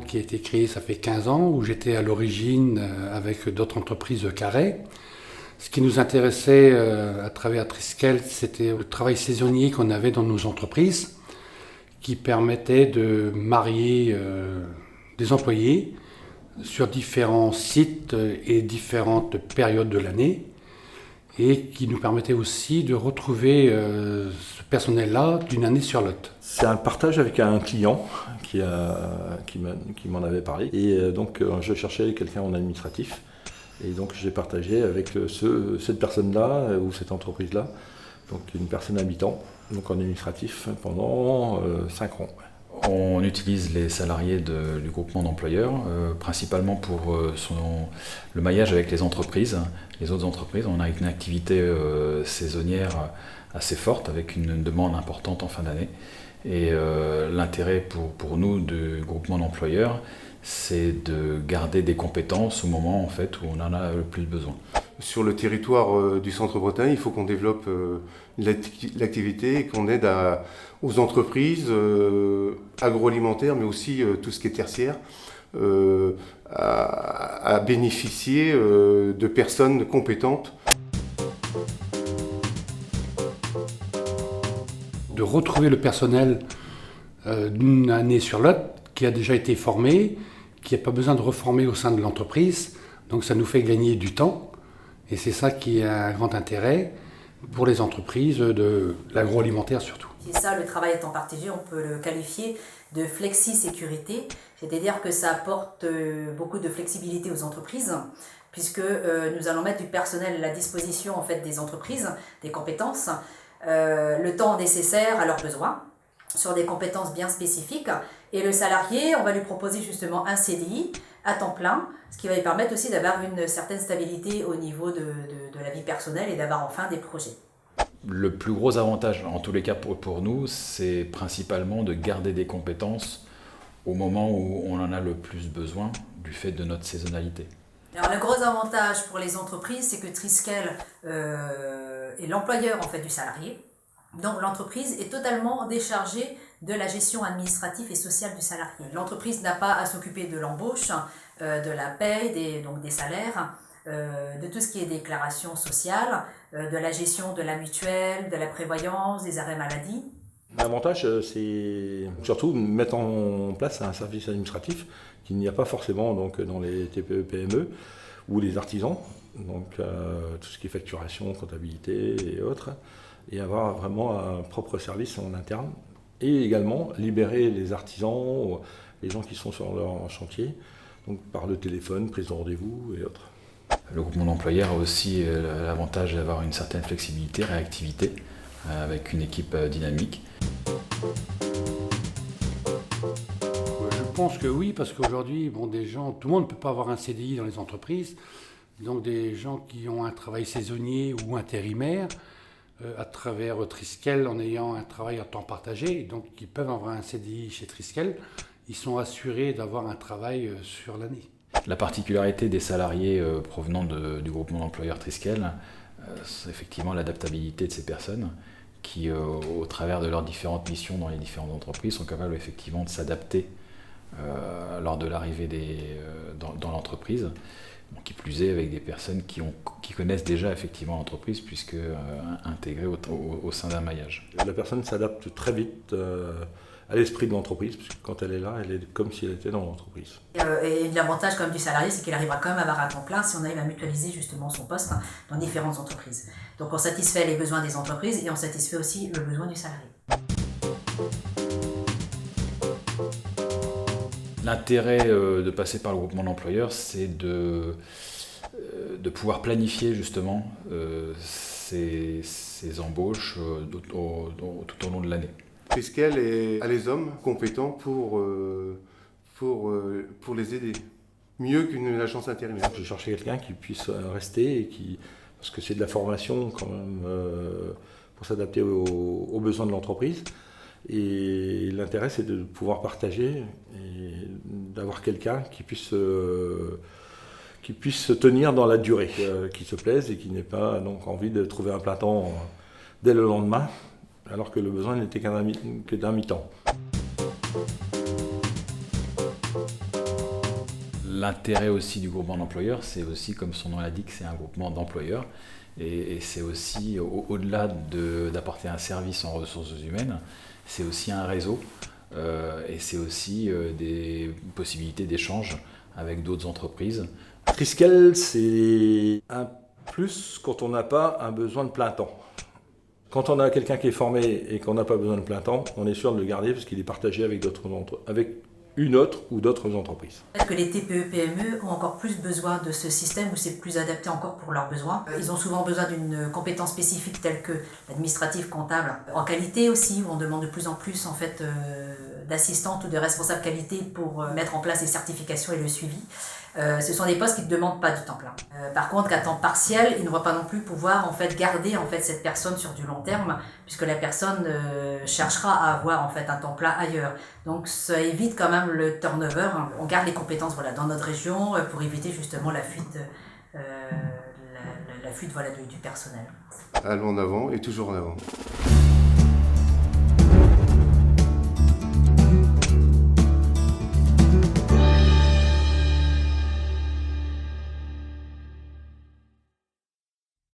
qui a été créé, ça fait 15 ans, où j'étais à l'origine avec d'autres entreprises de Carhaix. Ce qui nous intéressait à travers Triskel, c'était le travail saisonnier qu'on avait dans nos entreprises, qui permettait de marier des employés sur différents sites et différentes périodes de l'année, et qui nous permettait aussi de retrouver ce personnel-là d'une année sur l'autre. C'est un partage avec un client qui m'en avait parlé. Et donc je cherchais quelqu'un en administratif. Et donc j'ai partagé avec cette personne-là ou cette entreprise-là, donc une personne habitant, donc en administratif pendant 5 ans. On utilise les salariés du groupement d'employeurs, principalement pour le maillage avec les entreprises. Les autres entreprises, on a une activité saisonnière assez forte, avec une demande importante en fin d'année. Et l'intérêt pour nous du groupement d'employeurs, c'est de garder des compétences au moment en fait, où on en a le plus besoin. Sur le territoire du Centre-Bretagne, il faut qu'on développe l'activité et qu'on aide aux entreprises agroalimentaires, mais aussi tout ce qui est tertiaire, à bénéficier de personnes compétentes. De retrouver le personnel d'une année sur l'autre qui a déjà été formé, qui n'a pas besoin de reformer au sein de l'entreprise. Donc ça nous fait gagner du temps. Et c'est ça qui a un grand intérêt pour les entreprises de l'agroalimentaire surtout. Et ça, le travail à temps partagé, on peut le qualifier de flexi-sécurité. C'est-à-dire que ça apporte beaucoup de flexibilité aux entreprises, puisque nous allons mettre du personnel à la disposition en fait, des entreprises, des compétences, le temps nécessaire à leurs besoins, sur des compétences bien spécifiques. Et le salarié, on va lui proposer justement un CDI à temps plein, ce qui va lui permettre aussi d'avoir une certaine stabilité au niveau de la vie personnelle et d'avoir enfin des projets. Le plus gros avantage, en tous les cas pour nous, c'est principalement de garder des compétences au moment où on en a le plus besoin du fait de notre saisonnalité. Alors, le gros avantage pour les entreprises, c'est que Triskel est l'employeur en fait, du salarié. Donc l'entreprise est totalement déchargée de la gestion administrative et sociale du salarié. L'entreprise n'a pas à s'occuper de l'embauche, de la paye, des salaires, de tout ce qui est déclaration sociale, de la gestion de la mutuelle, de la prévoyance, des arrêts maladie. L'avantage, c'est surtout mettre en place un service administratif qu'il n'y a pas forcément donc, dans les TPE-PME ou les artisans, donc tout ce qui est facturation, comptabilité et autres, et avoir vraiment un propre service en interne, et également libérer les artisans, les gens qui sont sur leur chantier, donc par le téléphone, prise de rendez-vous et autres. Le groupement d'employeurs a aussi l'avantage d'avoir une certaine flexibilité, réactivité, avec une équipe dynamique. Je pense que oui, parce qu'aujourd'hui, tout le monde ne peut pas avoir un CDI dans les entreprises. Donc des gens qui ont un travail saisonnier ou intérimaire, à travers Triskel, en ayant un travail à temps partagé, donc qui peuvent avoir un CDI chez Triskel, ils sont assurés d'avoir un travail sur l'année. La particularité des salariés provenant du groupement d'employeurs Triskel, c'est effectivement l'adaptabilité de ces personnes qui, au travers de leurs différentes missions dans les différentes entreprises, sont capables effectivement de s'adapter lors de l'arrivée dans l'entreprise. Bon, qui plus est avec des personnes qui connaissent déjà effectivement l'entreprise puisque intégrées au sein d'un maillage. La personne s'adapte très vite à l'esprit de l'entreprise, puisque quand elle est là, elle est comme si elle était dans l'entreprise. Et l'avantage quand même du salarié, c'est qu'il arrivera quand même à avoir un temps plein si on arrive à mutualiser justement son poste dans différentes entreprises. Donc on satisfait les besoins des entreprises et on satisfait aussi le besoin du salarié. L'intérêt de passer par le groupement d'employeurs, c'est de pouvoir planifier justement ces embauches tout au long de l'année. Triskel a les hommes compétents pour les aider, mieux qu'une agence intérimaire. Je cherchais quelqu'un qui puisse rester, parce que c'est de la formation quand même pour s'adapter aux besoins de l'entreprise. Et l'intérêt, c'est de pouvoir partager et d'avoir quelqu'un qui puisse se tenir dans la durée, qui se plaise et qui n'ait pas donc envie de trouver un plein temps dès le lendemain, alors que le besoin n'était que d'un mi-temps. l'intérêt aussi du groupement d'employeurs, c'est aussi, comme son nom l'indique, c'est un groupement d'employeurs. Et c'est aussi, au-delà d'apporter un service en ressources humaines, c'est aussi un réseau. Et c'est aussi des possibilités d'échange avec d'autres entreprises. Triskel, c'est un plus quand on n'a pas un besoin de plein temps. Quand on a quelqu'un qui est formé et qu'on n'a pas besoin de plein temps, on est sûr de le garder parce qu'il est partagé avec une autre ou d'autres entreprises. Peut-être que les TPE-PME ont encore plus besoin de ce système où c'est plus adapté encore pour leurs besoins. Ils ont souvent besoin d'une compétence spécifique telle que l'administratif comptable. En qualité aussi, où on demande de plus en plus en fait, d'assistantes ou de responsables qualité pour mettre en place les certifications et le suivi. Ce sont des postes qui ne demandent pas du temps plein. Par contre, qu'à temps partiel, ils ne vont pas non plus pouvoir en fait, garder en fait, cette personne sur du long terme, puisque la personne cherchera à avoir en fait, un temps plein ailleurs. Donc ça évite quand même le turnover. On garde les compétences voilà, dans notre région pour éviter justement la fuite, la fuite voilà, du personnel. Allons en avant et toujours en avant.